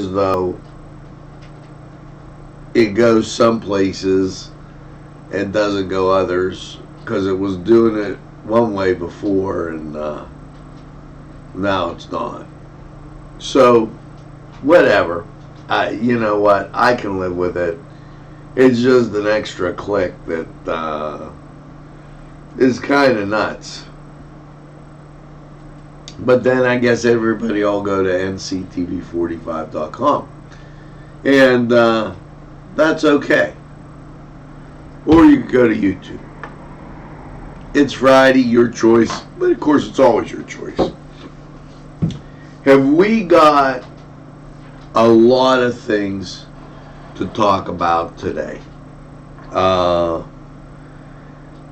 as though it goes some places and doesn't go others, because it was doing it one way before, and now it's not. So, whatever. You know what? I can live with it. It's just an extra click that is kind of nuts. But then I guess everybody all go to NCTV45.com. And that's okay. Or you can go to YouTube. It's Friday, your choice. But of course, it's always your choice. Have we got a lot of things to talk about today?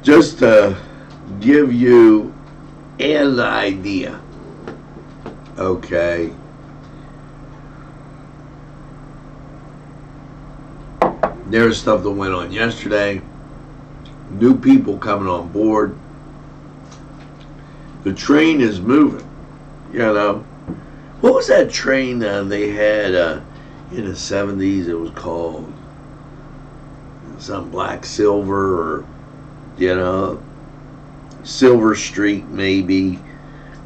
Just to give you an idea. Okay. There's stuff that went on yesterday. New people coming on board. The train is moving. You know. What was that train they had in the 70s? It was called some Black Silver, or, you know, Silver Street, maybe.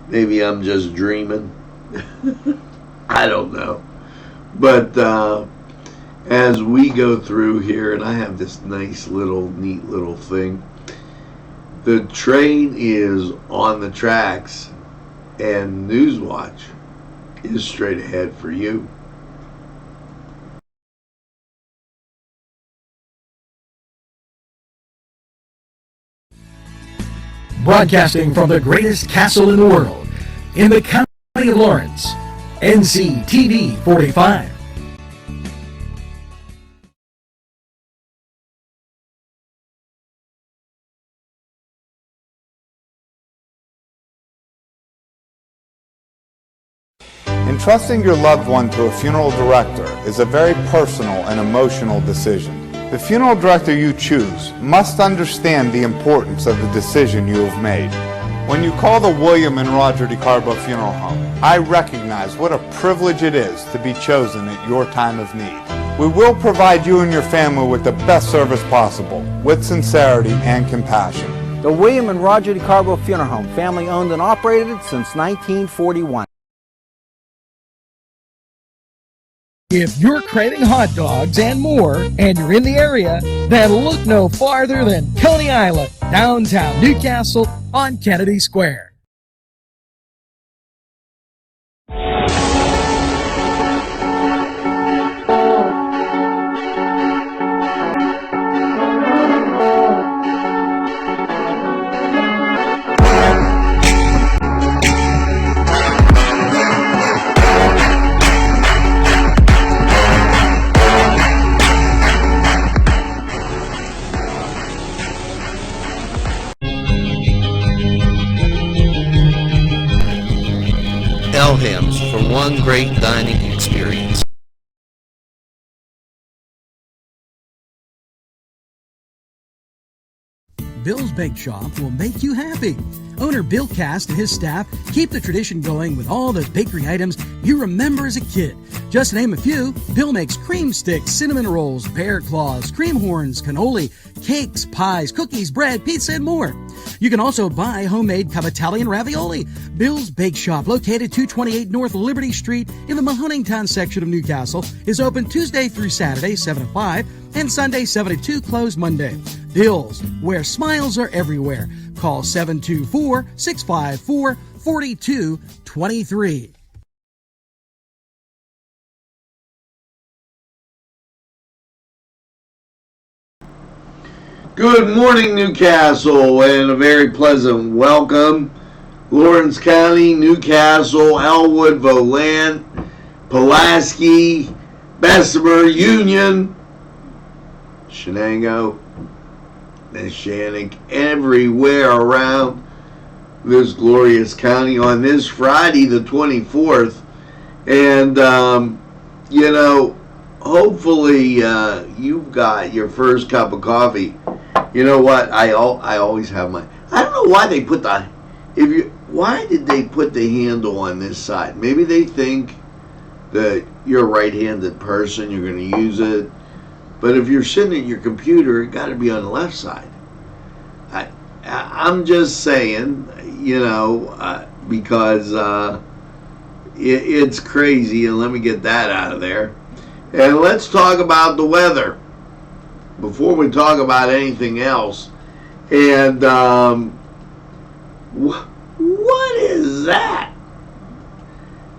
Maybe I'm just dreaming. I don't know. But as we go through here, and I have this nice little, neat little thing. The train is on the tracks, and Newswatch is straight ahead for you. Broadcasting from the greatest castle in the world, in the county of Lawrence, NCTV45. Entrusting your loved one to a funeral director is a very personal and emotional decision. The funeral director you choose must understand the importance of the decision you have made. When you call the William and Roger DeCarbo Funeral Home, I recognize what a privilege it is to be chosen at your time of need. We will provide you and your family with the best service possible, with sincerity and compassion. The William and Roger DeCarbo Funeral Home, family owned and operated since 1941. If you're craving hot dogs and more, and you're in the area, then look no farther than Coney Island, downtown Newcastle on Kennedy Square. Elham's for one great dining experience. Bill's Bake Shop will make you happy. Owner Bill Cast and his staff keep the tradition going with all the bakery items you remember as a kid. Just to name a few, Bill makes cream sticks, cinnamon rolls, bear claws, cream horns, cannoli, cakes, pies, cookies, bread, pizza, and more. You can also buy homemade Cavatelli and ravioli. Bill's Bake Shop, located 228 North Liberty Street in the Mahoningtown section of Newcastle, is open Tuesday through Saturday, 7 to 5, and Sunday, 7 to 2, closed Monday. Bill's, where smiles are everywhere. Call 724-654-4223. Good morning, Newcastle, and a very pleasant welcome. Lawrence County, Newcastle, Elwood, Volant, Pulaski, Bessemer, Union, Shenango, Neshannock, everywhere around this glorious county on this Friday, the 24th. And, you know, hopefully you've got your first cup of coffee. You know what? I always have my. I don't know why they put why did they put the handle on this side? Maybe they think that you're a right-handed person, you're going to use it. But if you're sitting at your computer, it got to be on the left side. I'm just saying, because it's crazy, and let me get that out of there. And let's talk about the weather before we talk about anything else. And what is that?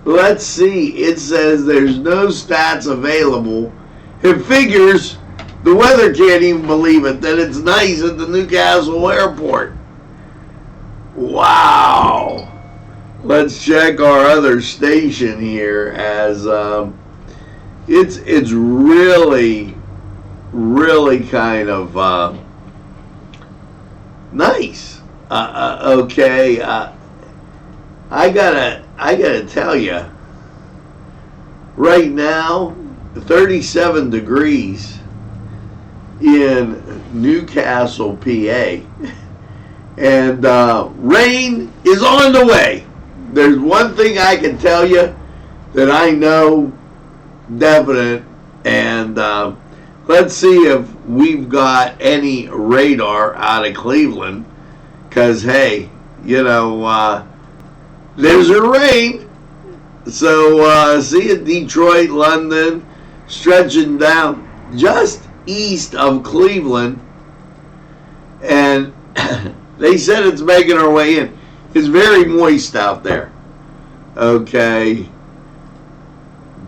Let's see. It says there's no stats available. It figures the weather can't even believe it, that it's nice at the Newcastle airport. Wow. Let's check our other station here, as it's really kind of nice. Okay, I gotta tell you, right now, 37 degrees in Newcastle, PA, and rain is on the way. There's one thing I can tell you that I know definite, and let's see if we've got any radar out of Cleveland, because hey, there's a rain. So see it, Detroit, London, stretching down just east of Cleveland, and they said it's making our way in. It's very moist out there, okay,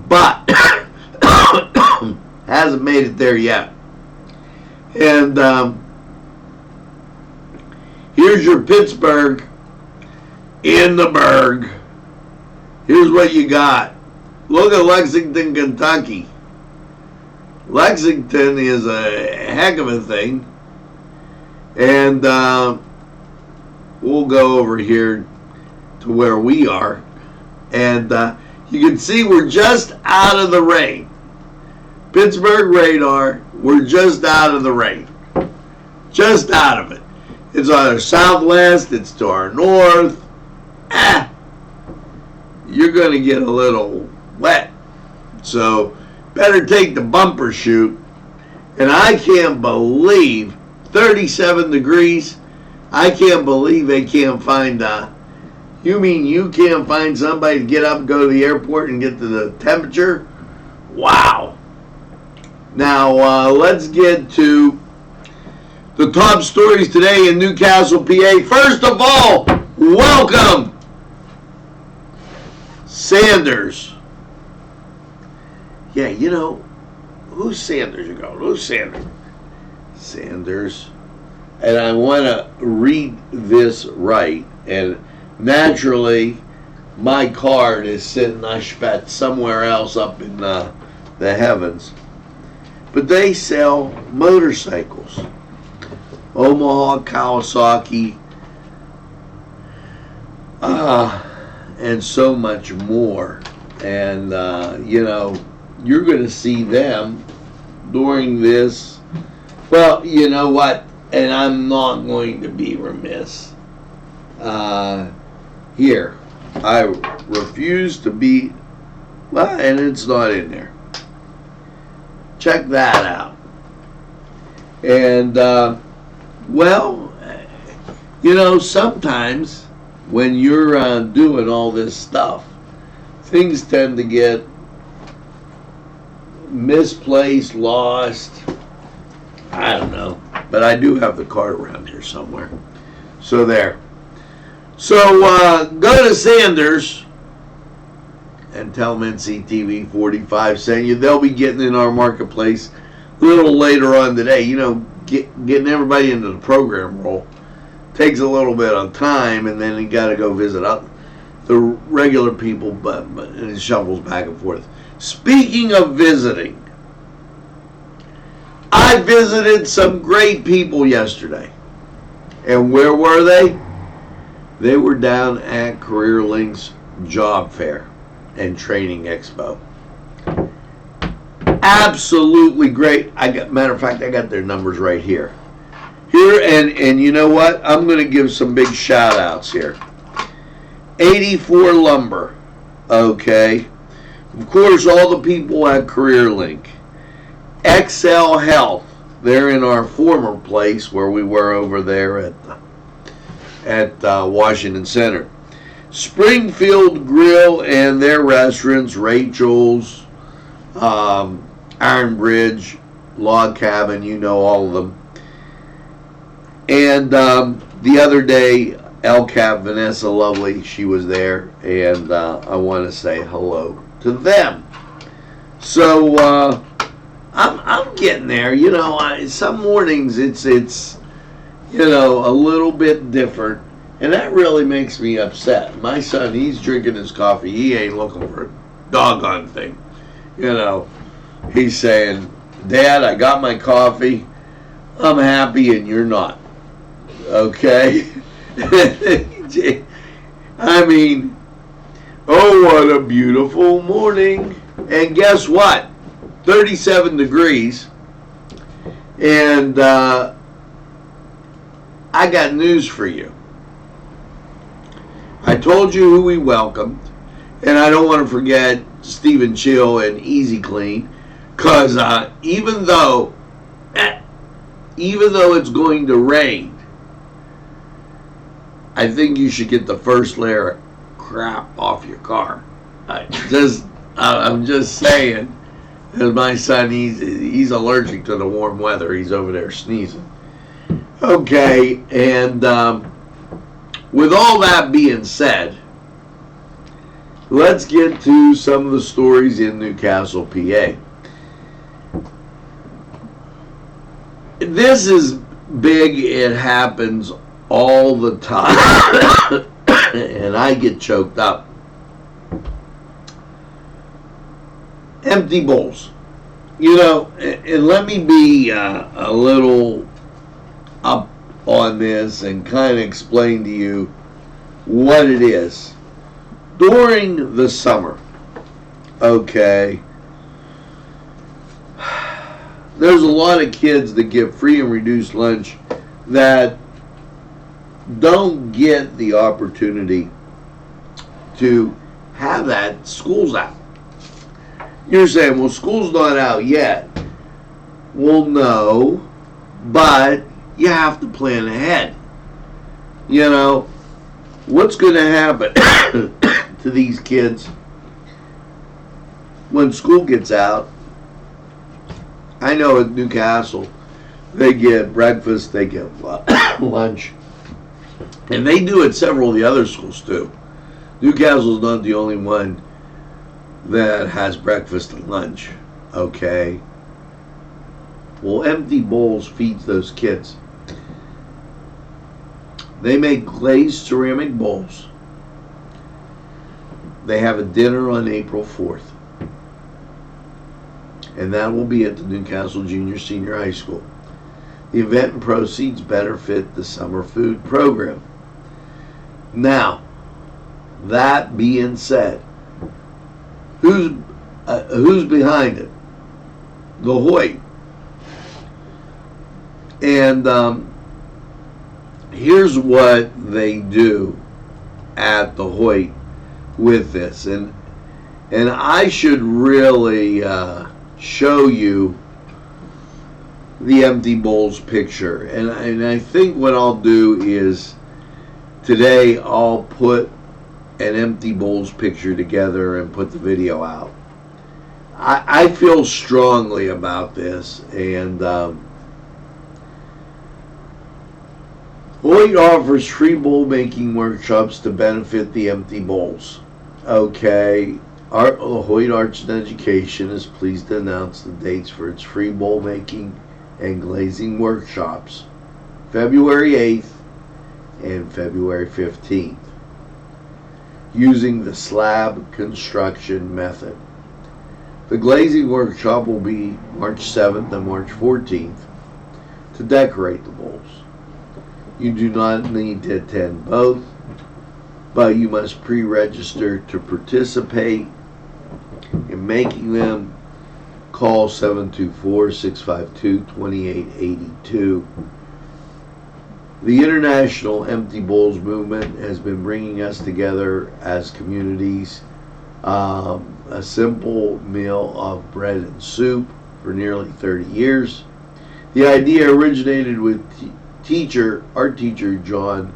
but hasn't made it there yet. And here's your Pittsburgh in the Berg. Here's what you got. Look at Lexington, Kentucky. Lexington is a heck of a thing. And we'll go over here to where we are. And you can see we're just out of the rain. Pittsburgh radar, we're just out of the rain. Just out of it. It's on our southwest, it's to our north. You're going to get a little wet. So better take the bumper chute. And I can't believe 37 degrees. I can't believe they can't find you mean you can't find somebody to get up and go to the airport and get to the temperature? Wow. Now let's get to the top stories today in Newcastle, PA. First of all, welcome Sanders. Yeah, who's Sanders? You go, who's Sanders? Sanders. And I want to read this right. And naturally, my card is sitting, I bet, somewhere else up in the heavens. But they sell motorcycles. Omaha, Kawasaki, and so much more. And, you're going to see them during this. Well, you know what? And I'm not going to be remiss. Here, I refuse to be, well, and it's not in there. Check that out. And, sometimes when you're doing all this stuff, things tend to get misplaced, lost. I don't know. But I do have the card around here somewhere. So there. So go to Sanders and tell them NCTV45 sent you. They'll be getting in our marketplace a little later on today. Getting everybody into the program role takes a little bit of time, and then you got to go visit up the regular people, but it shuffles back and forth. Speaking of visiting, I visited some great people yesterday. And where were they? They were down at Career Link's Job Fair and Training Expo. Absolutely great. Matter of fact, I got their numbers right here. And you know what? I'm going to give some big shout outs here. 84 Lumber, okay. Of course, all the people at CareerLink. XL Health. They're in our former place where we were over there at Washington Center. Springfield Grill and their restaurants, Rachel's, Iron Bridge, Log Cabin, you know all of them. And the other day, LCAP, Vanessa Lovely, she was there, and I want to say hello to them. So I'm getting there. You know, some mornings it's you know, a little bit different, and that really makes me upset. My son, he's drinking his coffee. He ain't looking for a doggone thing. You know, he's saying, Dad, I got my coffee. I'm happy and you're not. Okay? I mean, oh, what a beautiful morning. And guess what? 37 degrees. And I got news for you. I told you who we welcomed. And I don't want to forget Stephen Chill and Easy Clean. Because even though it's going to rain, I think you should get the first layer of crap off your car. I'm just saying. As my son, he's allergic to the warm weather. He's over there sneezing. Okay, and with all that being said, let's get to some of the stories in Newcastle, PA. This is big. It happens all the time. And I get choked up. Empty bowls. You know, and let me be a little up on this and kind of explain to you what it is. During the summer, okay, there's a lot of kids that get free and reduced lunch that don't get the opportunity to have that. School's out. You're saying, well, school's not out yet. Well, no, but you have to plan ahead. You know, what's going to happen to these kids when school gets out? I know at Newcastle, they get breakfast, they get lunch, and they do at several of the other schools too. Newcastle's not the only one that has breakfast and lunch, okay? Well, Empty Bowls feeds those kids. They make glazed ceramic bowls. They have a dinner on April 4th. And that will be at the Newcastle Junior Senior High School. The event and proceeds benefit the summer food program. Now, that being said, who's behind it? The Hoyt. And here's what they do at the Hoyt with this, and I should really show you the Empty Bowls picture, and I think what I'll do is today I'll put an Empty Bowls picture together and put the video out. I feel strongly about this, and Hoyt offers free bowl making workshops to benefit the Empty Bowls. Okay, Hoyt Arts and Education is pleased to announce the dates for its free bowl making and glazing workshops, February 8th and February 15th, using the slab construction method. The glazing workshop will be March 7th and March 14th to decorate the bowls. You do not need to attend both, but you must pre-register to participate in making them. Call 724-652-2882. The International Empty Bowls movement has been bringing us together as communities a simple meal of bread and soup for nearly 30 years. The idea originated with art teacher John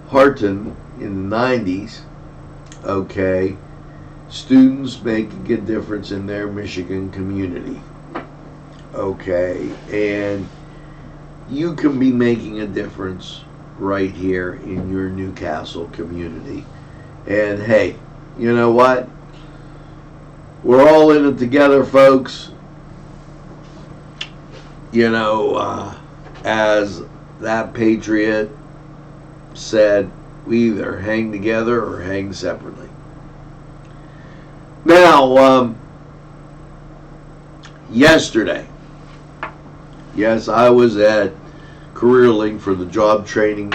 Harton in the 90s. Okay, students making a difference in their Michigan community. Okay, and you can be making a difference right here in your Newcastle community. And hey, you know what? We're all in it together, folks. You know, as that patriot said, we either hang together or hang separately. Now, yesterday, yes, I was at CareerLink for the Job Training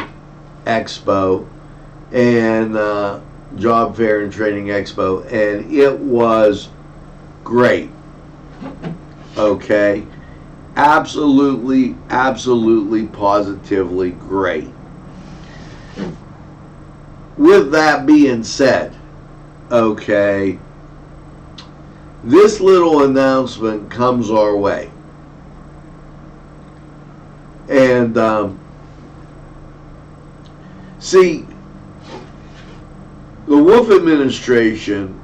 Expo and Job Fair and Training Expo, and it was great. Okay, absolutely, positively great. With that being said, okay, this little announcement comes our way. And see, the Wolf administration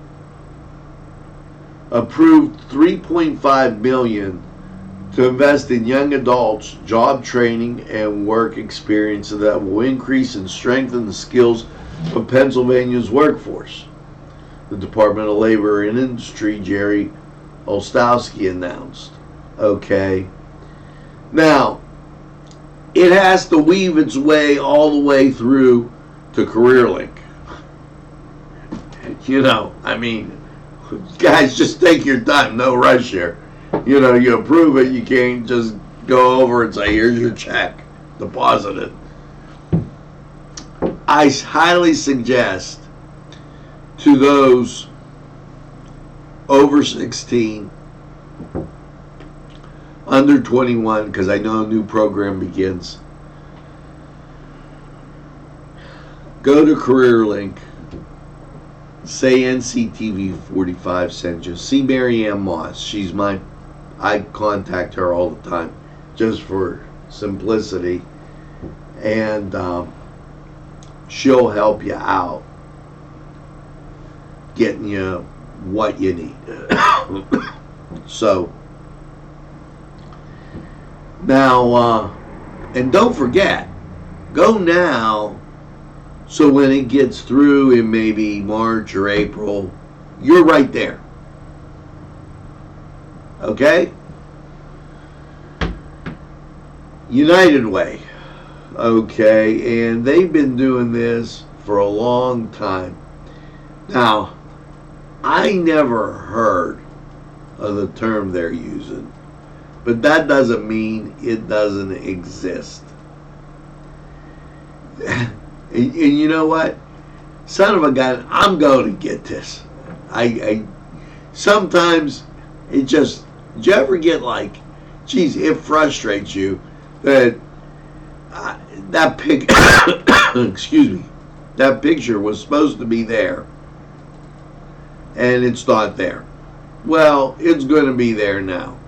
approved $3.5 million to invest in young adults' job training and work experience that will increase and strengthen the skills of Pennsylvania's workforce. The Department of Labor and Industry, Jerry Olstowski, announced. Okay. Now, it has to weave its way all the way through to CareerLink. You know, I mean, guys, just take your time. No rush here. You know, you approve it. You can't just go over and say, here's your check. Deposit it. I highly suggest to those over 16, under 21, because I know a new program begins, go to CareerLink, say NCTV45 sent you. See Mary Ann Moss. I contact her all the time just for simplicity, and she'll help you out getting you what you need. So now, and don't forget, go now, so when it gets through in maybe March or April, you're right there. Okay? United Way. Okay, and they've been doing this for a long time. Now, I never heard of the term they're using, but that doesn't mean it doesn't exist. And you know what? Son of a gun, I'm going to get this. I sometimes it just, did you ever get like, geez, it frustrates you that that excuse me, that picture was supposed to be there and it's not there. Well, it's going to be there now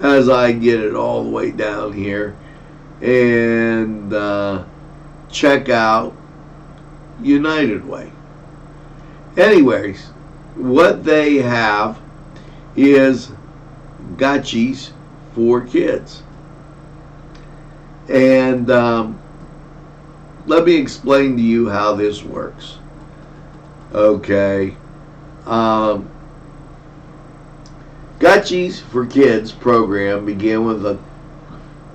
as I get it all the way down here and check out United Way. Anyways, what they have is gotchis for kids. And let me explain to you how this works. Okay. Gotchis for Kids program began with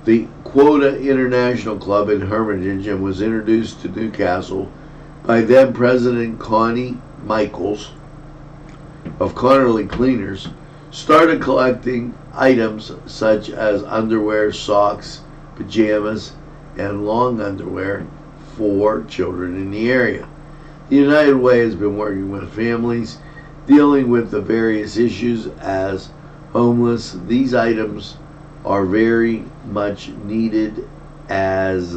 the Quota International Club in Hermitage and was introduced to Newcastle by then President Connie Michaels of Connerly Cleaners. Started collecting items such as underwear, socks, pajamas, and long underwear for children in the area. The United Way has been working with families dealing with the various issues as homeless. These items are very much needed as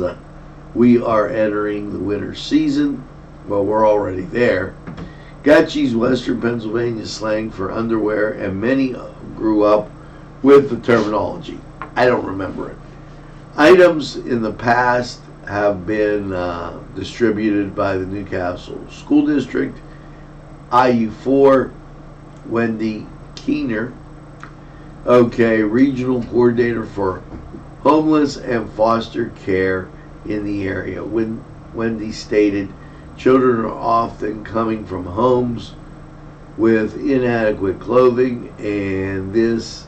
we are entering the winter season. Well, we're already there. Gutchies, Western Pennsylvania slang for underwear, and many grew up with the terminology. I don't remember it. Items in the past have been distributed by the Newcastle School District. IU4, Wendy Keener, regional coordinator for homeless and foster care in the area. Wendy stated, children are often coming from homes with inadequate clothing, and this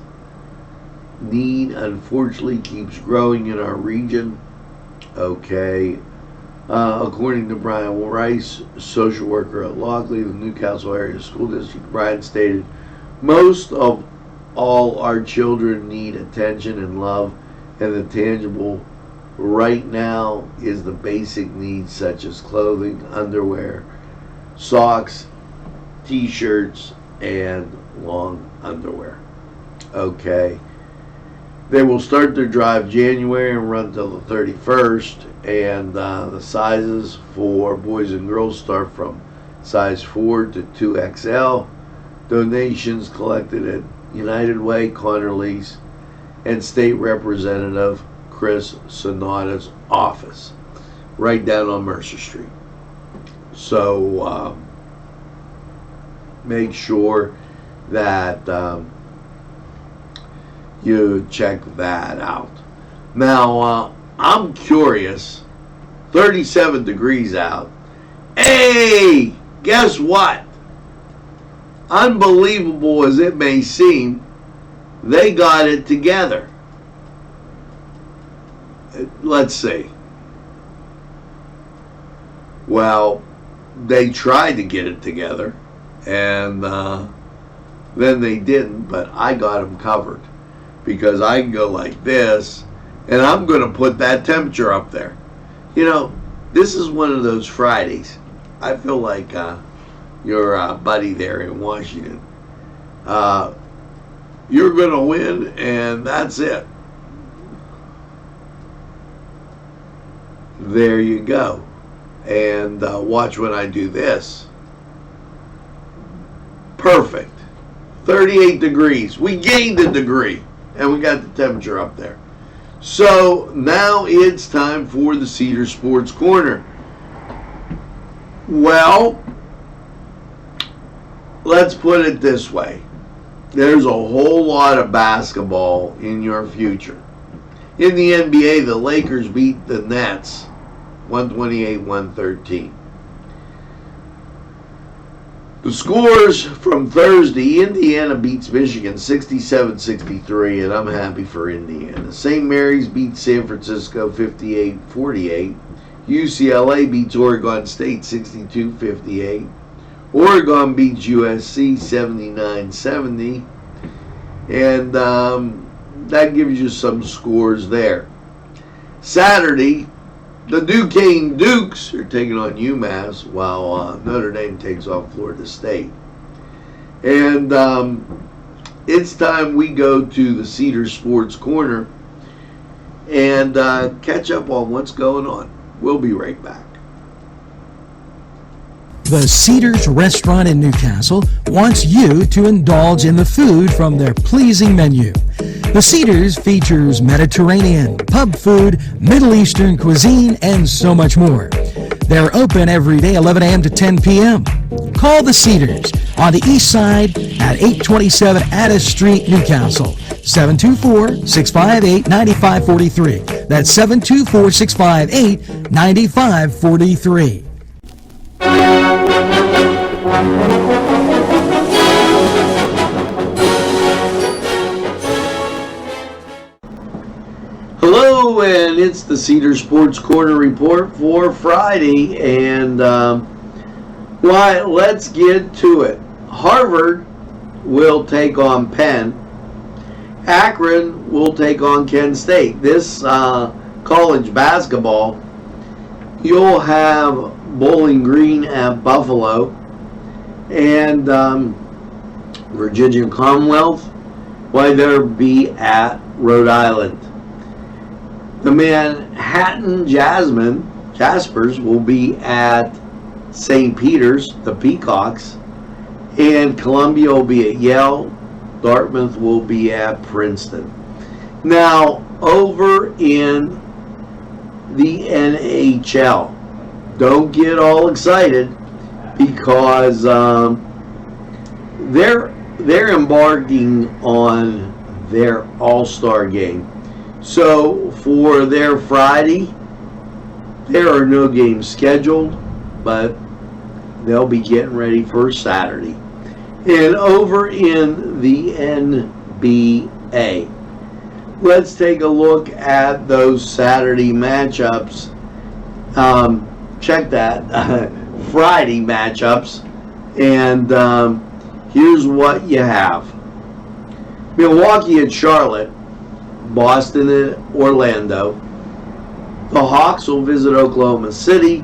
need unfortunately keeps growing in our region. According to Brian Rice, social worker at Lockley, the Newcastle Area School District, Brian stated, most of all our children need attention and love, and the tangible right now is the basic needs such as clothing, underwear, socks, t-shirts, and long underwear. They will start their drive January and run till the 31st, and the sizes for boys and girls start from size 4 to 2XL. Donations collected at United Way, Connerly's, and State Representative Chris Sonata's office, right down on Mercer Street. So make sure that you check that out. Now, I'm curious, 37 degrees out. Hey, guess what? Unbelievable as it may seem, they got it together. Let's see. Well, they tried to get it together, and then they didn't, but I got them covered, because I can go like this, and I'm going to put that temperature up there. You know, this is one of those Fridays. I feel like your buddy there in Washington. You're going to win, and that's it. There you go. And watch when I do this. Perfect. 38 degrees. We gained a degree, and we got the temperature up there. So now it's time for the Cedar Sports Corner. Well, let's put it this way. There's a whole lot of basketball in your future. In the NBA, the Lakers beat the Nets 128-113. The scores from Thursday: Indiana beats Michigan 67-63, and I'm happy for Indiana. St. Mary's beats San Francisco 58-48. UCLA beats Oregon State 62-58. Oregon beats USC 79-70. And that gives you some scores there. Saturday, the Duquesne Dukes are taking on UMass, while Notre Dame takes on Florida State. And it's time we go to the Cedar Sports Corner and catch up on what's going on. We'll be right back. The Cedars Restaurant in Newcastle wants you to indulge in the food from their pleasing menu. The Cedars features Mediterranean, pub food, Middle Eastern cuisine, and so much more. They're open every day, 11 a.m. to 10 p.m. Call the Cedars on the east side at 827 Addis Street, Newcastle, 724-658-9543. That's 724-658-9543. Hello, and it's the Cedar Sports Corner report for Friday, and let's get to it. Harvard will take on Penn. Akron will take on Kent State. This college basketball, you'll have Bowling Green at Buffalo, and Virginia Commonwealth, why they'll be at Rhode Island. The Manhattan Jaspers will be at St. Peter's, the Peacocks, and Columbia will be at Yale. Dartmouth will be at Princeton. Now, over in the NHL, don't get all excited because they're embarking on their All-Star game. So for their Friday, there are no games scheduled, but they'll be getting ready for Saturday. And over in the NBA, let's take a look at those Saturday matchups. Check that, Friday matchups. And here's what you have. Milwaukee at Charlotte, Boston at Orlando. The Hawks will visit Oklahoma City.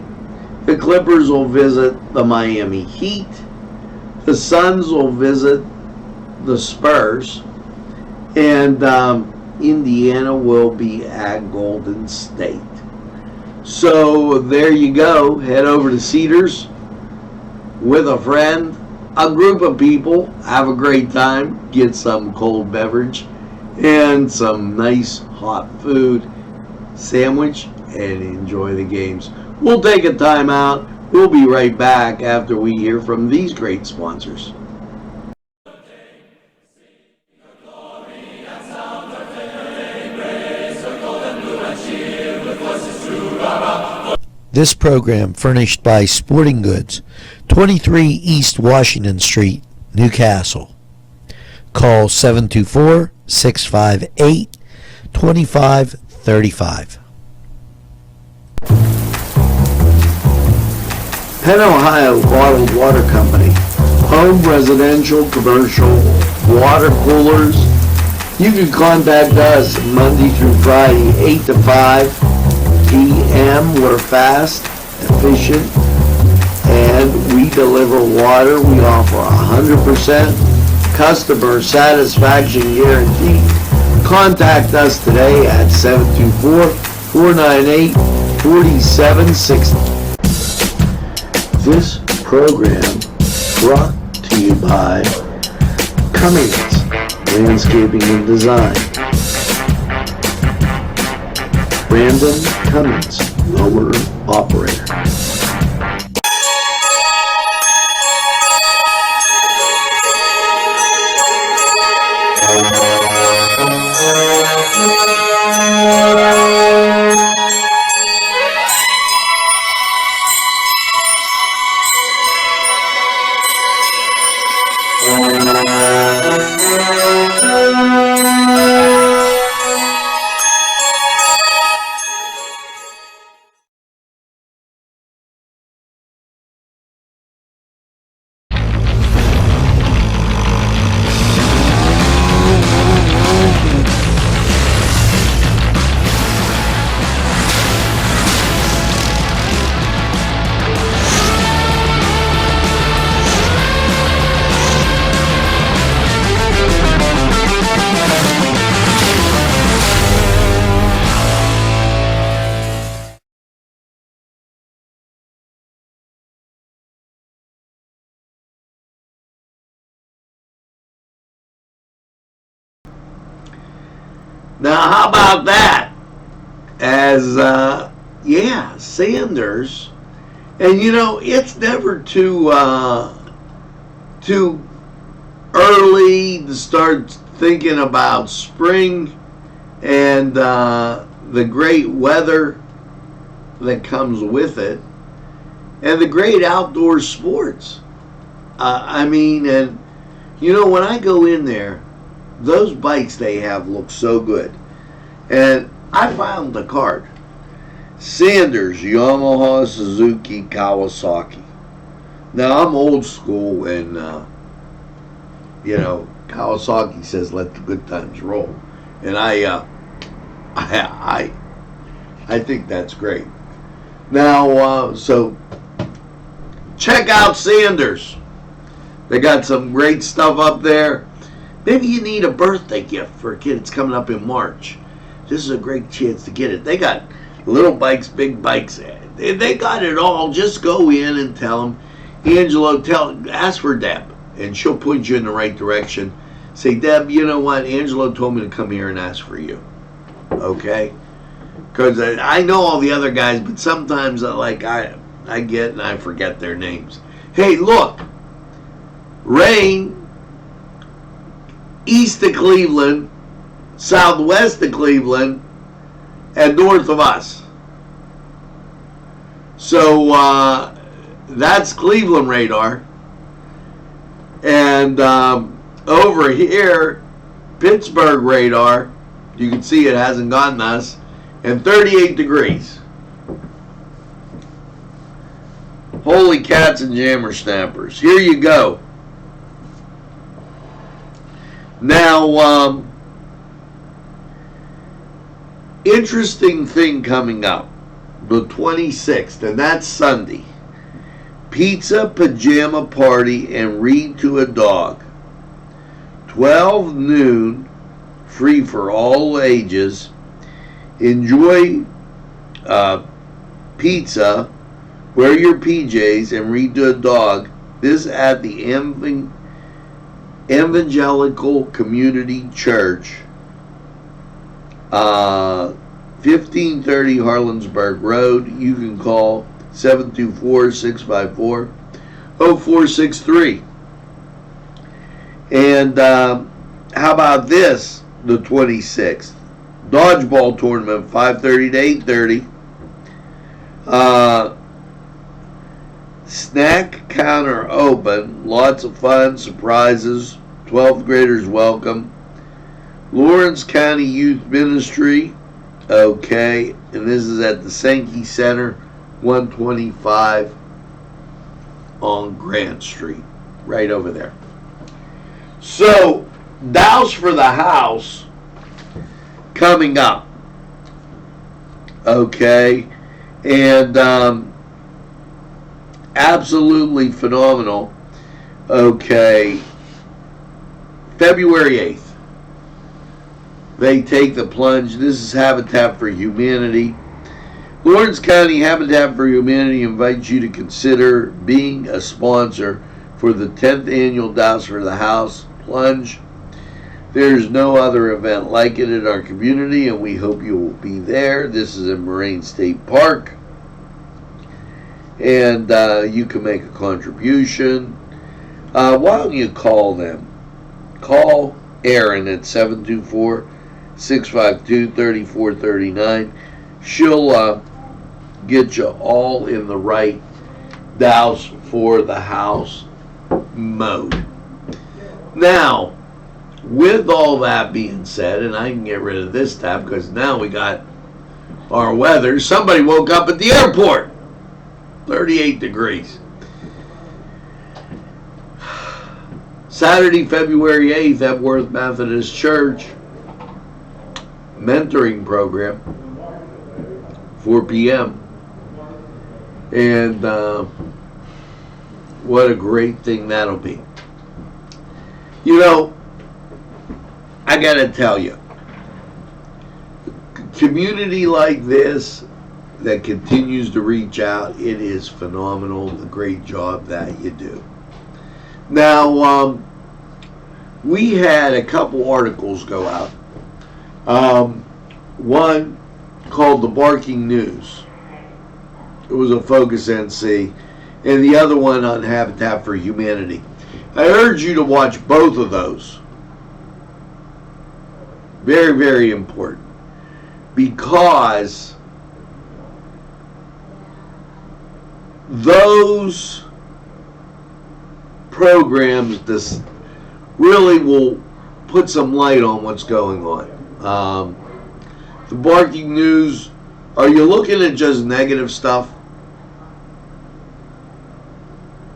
The Clippers will visit the Miami Heat. The Suns will visit the Spurs. And Indiana will be at Golden State. So there you go. Head over to Cedars with a friend, a group of people. Have a great time. Get some cold beverage and some nice hot food, sandwich, and enjoy the games. We'll take a time out. We'll be right back after we hear from these great sponsors. This program furnished by Sporting Goods, 23 East Washington Street, Newcastle. Call 724-658-2535. Penn Ohio Bottled Water Company. Home, residential, commercial, water coolers. You can contact us Monday through Friday, 8 to 5 p.m. We're fast, efficient, and we deliver water. We offer 100% customer satisfaction guarantee. Contact us today at 724-498-4760. This program brought to you by Cummings Landscaping and Design. Brandon Cummings, owner operator. Now, how about that? As, Sanders. And, it's never too early to start thinking about spring and the great weather that comes with it and the great outdoor sports. When I go in there, those bikes they have look so good. And I found the card. Sanders, Yamaha, Suzuki, Kawasaki. Now, I'm old school, and, Kawasaki says, let the good times roll. And I think that's great. Now, so check out Sanders. They got some great stuff up there. Maybe you need a birthday gift for a kid. It's coming up in March. This is a great chance to get it. They got little bikes, big bikes. They got it all. Just go in and tell them, Angelo, ask for Deb. and she'll point you in the right direction. Say, Deb, you know what? Angelo told me to come here and ask for you. Okay? Because I know all the other guys, but sometimes I get and I forget their names. Hey, look. Rain, east of Cleveland, southwest of Cleveland, and north of us. So that's Cleveland radar. And over here, Pittsburgh radar, you can see it hasn't gotten us, and 38 degrees. Holy cats and jammer snappers. Here you go. Now, interesting thing coming up. The 26th, and that's Sunday. Pizza, pajama party, and read to a dog. 12 noon, free for all ages. Enjoy pizza, wear your PJs, and read to a dog. This at the Evangelical Community Church, 1530 Harlansburg Road. You can call 724-654-0463. And how about this, the 26th? Dodgeball tournament, 5:30 to 8:30. Snack counter open. Lots of fun, surprises. 12th graders welcome. Lawrence County Youth Ministry. Okay, and this is at the Sankey Center, 125 on Grant Street, right over there. So, Douse for the House coming up. Okay, and absolutely phenomenal. Okay, February 8th. They take the plunge. This is Habitat for Humanity. Lawrence County Habitat for Humanity invites you to consider being a sponsor for the 10th annual Douse for the House plunge. There's no other event like it in our community, and we hope you will be there. This is in Moraine State Park, and you can make a contribution. Why don't you call them? Call Erin at 724-652-3439. She'll get you all in the right Douse for the House mode. Now, with all that being said, and I can get rid of this tab because now we got our weather. Somebody woke up at the airport. 38 degrees. Saturday, February 8th at Worth Methodist Church. Mentoring program. 4 p.m. And what a great thing that'll be. You know, I gotta tell you, community like this that continues to reach out, it is phenomenal, the great job that you do. Now, we had a couple articles go out. One called The Barking News. It was a Focus NC. And the other one on Habitat for Humanity. I urge you to watch both of those. Very, very important. Because those programs really will put some light on what's going on. The Barking News, are you looking at just negative stuff?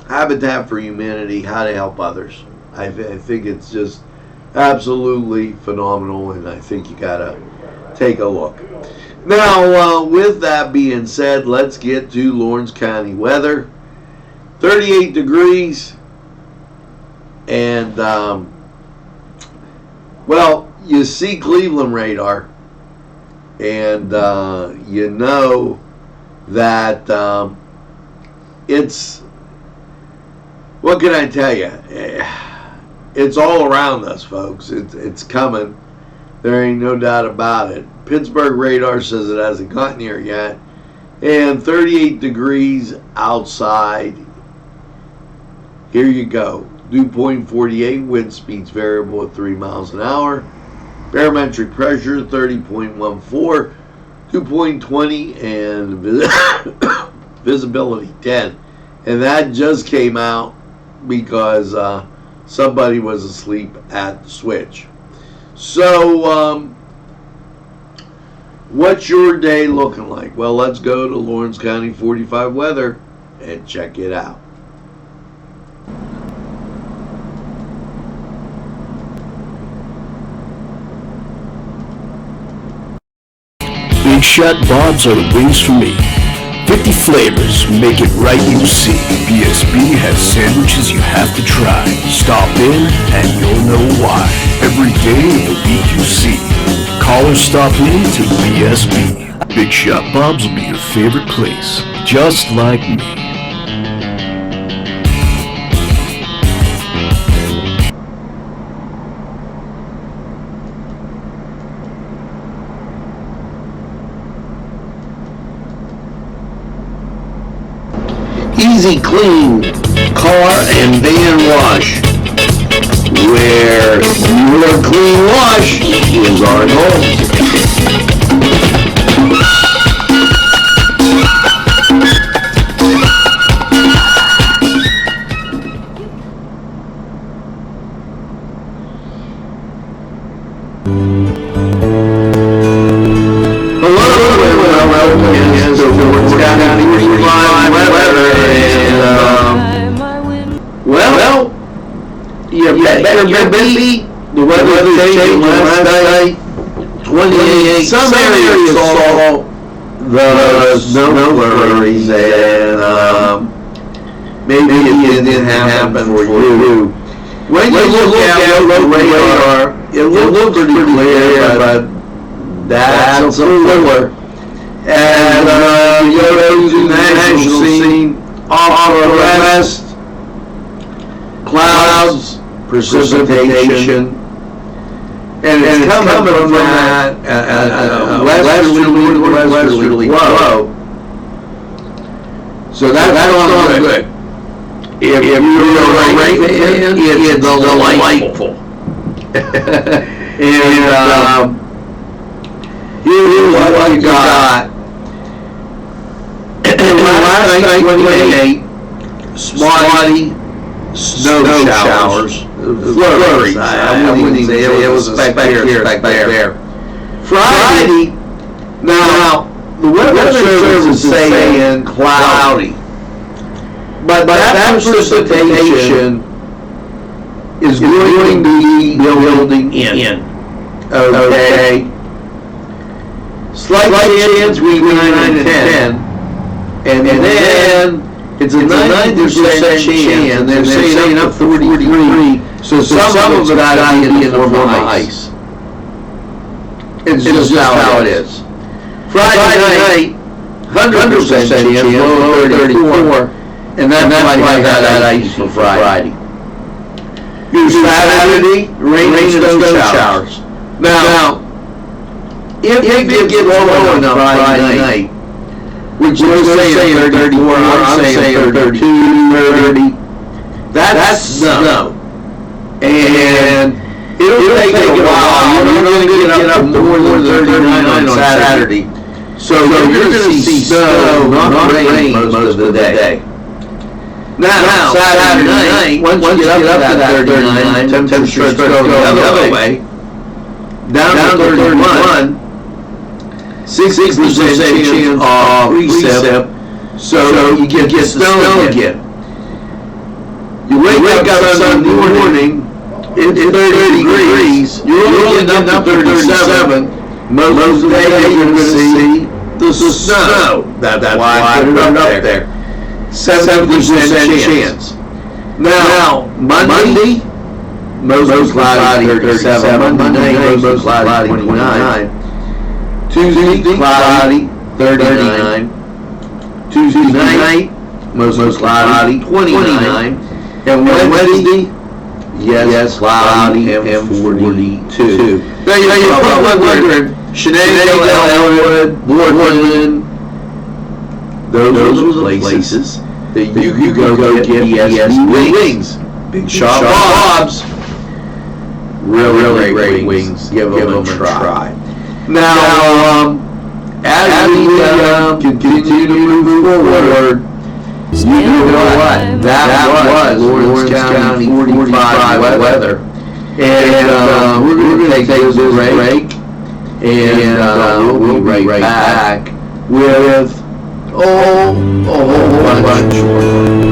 Habitat for Humanity, how to help others. I think it's just absolutely phenomenal, and I think you gotta take a look. Now, with that being said, let's get to Lawrence County weather. 38 degrees, and well, you see Cleveland radar, and you know that it's What can I tell you? It's all around us, folks. It's coming. There ain't no doubt about it. Pittsburgh radar says it hasn't gotten here yet. And 38 degrees outside. Here you go. Dew point 48, wind speeds variable at 3 miles an hour. Barometric pressure 30.14, dew point 20, and visibility 10. And that just came out because somebody was asleep at the switch. So, what's your day looking like? Well, let's go to Lawrence County 45 weather and check it out. Big Shot Bob's are the wings for me. 50 flavors, make it right, you see. BSB has sandwiches you have to try. Stop in and you'll know why. Every day of the week you see. Call or stop in to BSB. Big Shot Bob's will be your favorite place, just like me. Easy Clean Car and Van Wash, where your clean wash is our goal. You're busy. The weather changed last night. 28. Some areas saw the snow flurries, and maybe it didn't happen for you. When you look at the radar, it looks pretty clear, but that's a filler. And you go to the national scene, off to the west, clouds, precipitation, and it's coming from that westerly flow. So that's all good. If you're a rain fan, it's delightful. And here's what you got. Last night, 28, spotty snow showers. Flurries. I wouldn't even say it was a speck here, speck there. Friday, now, the weather service is saying cloudy. But that precipitation is going to be building in. Okay? Slight chance between 9 and 10. And then it's a 90% chance, and they're saying up 43, so some of it's got to be in the form of ice. It's just how it is. Friday night, 100% chance, low 34, and that's why I got that ice for Friday. Your Saturday, rain and snow showers. Now, if it gets low enough Friday night, which we're saying 34, I'm saying 32, 30. That's snow. And it'll take a while. You're not going to get up more than 39 on Saturday. So you're going to see snow, not rain most of the day. Now Saturday night, once you get up to that 39, temperature starts going the other way, down to 31, 60% chance of precip, so you get snow again. You wake up Sunday morning, it's 30 degrees, you're only getting up to 37, most of the day you're going to see the snow. That's why I put it up there. 70% chance. Now, Monday, most cloudy 37, Monday, most cloudy 29. Tuesday, cloudy, 39. Tuesday night, most cloudy, 29. And Wednesday, yes, cloudy and 42. Now you're probably wondering, Shenango, Elwood, Woodland, those are the places that you could go get BSB wings. Big Shot Bob's, really great wings. Give them a try. Now, as we continue to move forward, you know what? That was Lawrence County 45 weather. And we're going to take this break, and we'll be right back with a whole bunch more.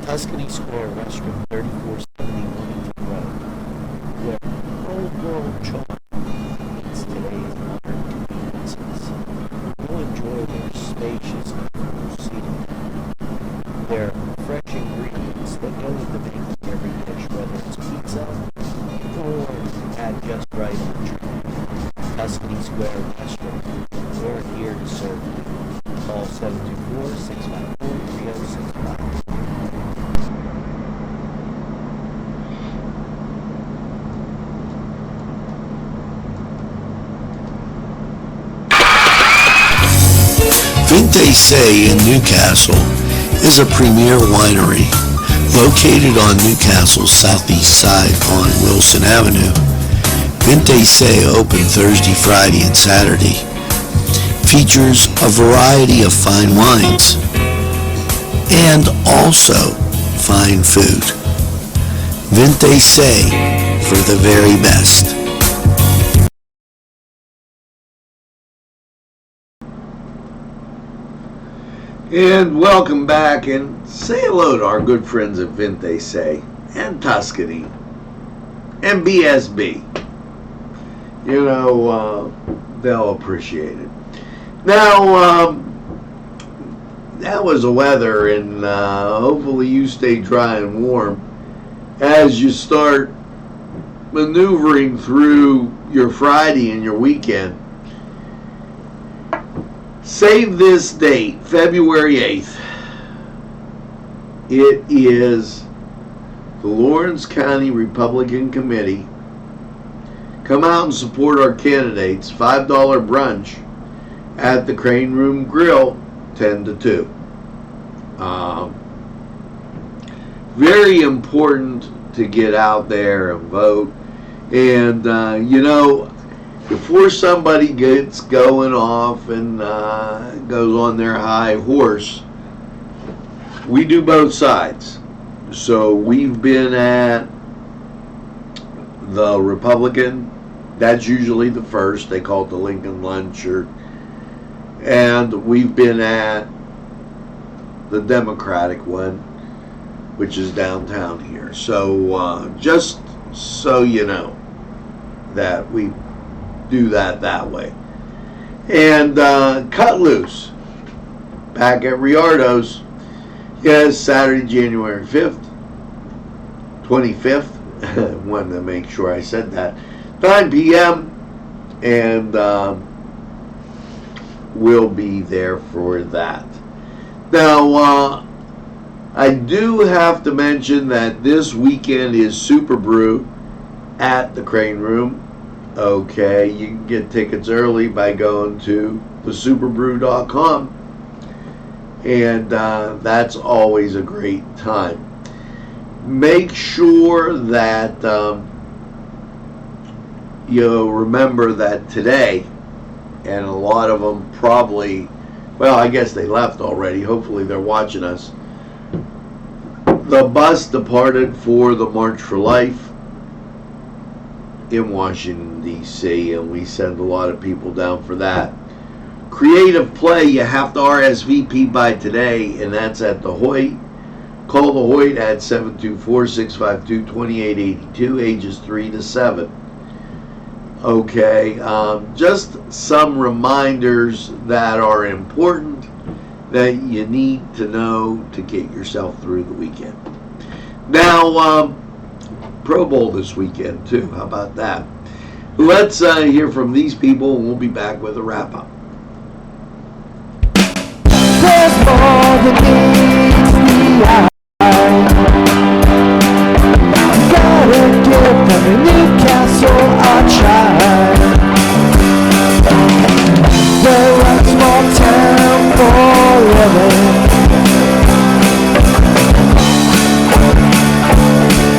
Tuscany Square Restaurant, 3470 Wilmington Road, where old world charm meets today's modern conveniences. You'll enjoy their spacious and cool seating, their fresh ingredients that go into making every dish, whether it's pizza or at just right on track. Tuscany Square Restaurant, we're here to serve you. Call 724-654-3065. Vinte Say in Newcastle is a premier winery located on Newcastle's southeast side on Wilson Avenue. Vinte Say open Thursday, Friday, and Saturday. Features a variety of fine wines and also fine food. Vinte Say for the very best. And welcome back, and say hello to our good friends at Vinte Say and Tuscany and BSB. You know, they'll appreciate it. Now, that was the weather, and hopefully you stay dry and warm as you start maneuvering through your Friday and your weekend. Save this date, February 8th. It is the Lawrence County Republican Committee. Come out and support our candidates. $5 brunch at the Crane Room Grill, 10 to 2. Very important to get out there and vote. And, you know, before somebody gets going off and goes on their high horse, we do both sides. So we've been at the Republican, that's usually the first, they call it the Lincoln Lunch, and we've been at the Democratic one, which is downtown here. So just so you know that we do that way. And Cut Loose back at Riardo's, yes, Saturday, January 5th, 25th. Wanted to make sure I said that. 9 p.m. and we'll be there for that. Now, I do have to mention that this weekend is Super Brew at the Crane Room. Okay, you can get tickets early by going to thesuperbrew.com, and that's always a great time. Make sure that you remember that today, and a lot of them probably, well, I guess they left already. Hopefully they're watching us. The bus departed for the March for Life in Washington, D.C., and we send a lot of people down for that. Creative Play, you have to RSVP by today, and that's at the Hoyt. Call the Hoyt at 724-652-2882, ages 3 to 7. Okay, just some reminders that are important that you need to know to get yourself through the weekend. Now, Pro Bowl this weekend too. How about that? Let's hear from these people, and we'll be back with a wrap-up. There's more than meets the eye. Gotta give them a Newcastle a try. They're a small town for living.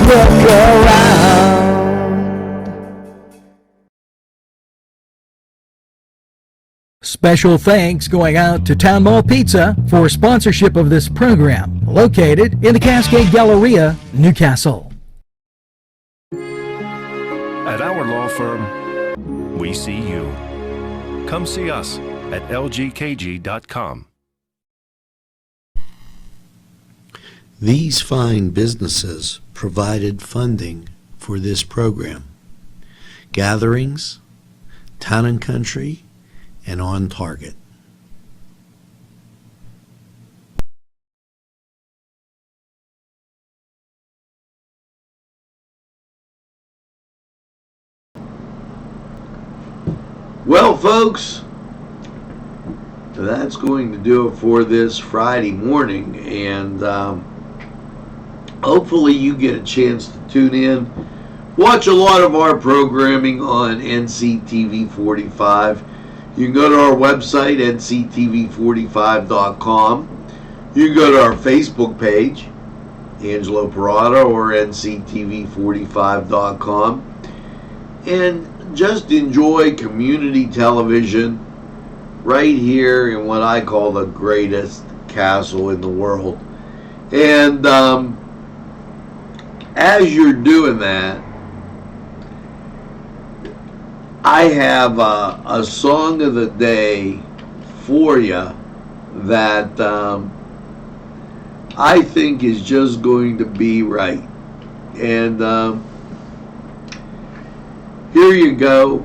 Look around. Special thanks going out to Town Mall Pizza for sponsorship of this program, located in the Cascade Galleria, Newcastle. At our law firm, we see you. Come see us at lgkg.com. These fine businesses provided funding for this program. Gatherings, Town and Country, and On Target. Well, folks, that's going to do it for this Friday morning, and hopefully you get a chance to tune in. Watch a lot of our programming on NCTV45. You can go to our website, NCTV45.com. You can go to our Facebook page, Angelo Perrotta, or NCTV45.com. And just enjoy community television right here in what I call the greatest castle in the world. And as you're doing that, I have a song of the day for you that I think is just going to be right. And here you go.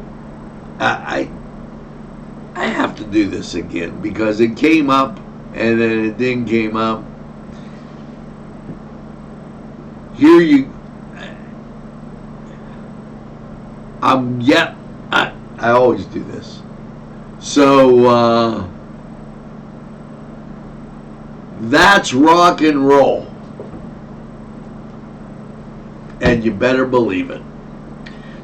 I have to do this again because it came up and then it didn't came up. Here you. I always do this. So that's rock and roll, and you better believe it.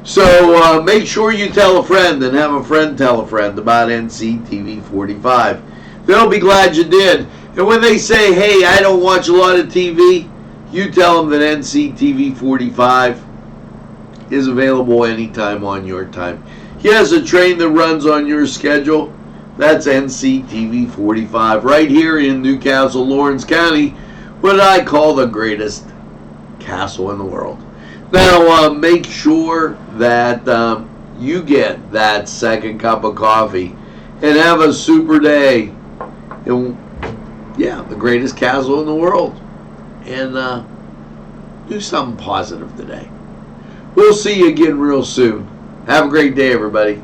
So make sure you tell a friend and have a friend tell a friend about NCTV45. They'll be glad you did. And when they say, hey, I don't watch a lot of TV, you tell them that NCTV45 is available anytime on your time. Yes, a train that runs on your schedule. That's NCTV45 right here in Newcastle, Lawrence County, what I call the greatest castle in the world. Now, make sure that you get that second cup of coffee and have a super day. And, yeah, the greatest castle in the world. And do something positive today. We'll see you again real soon. Have a great day, everybody.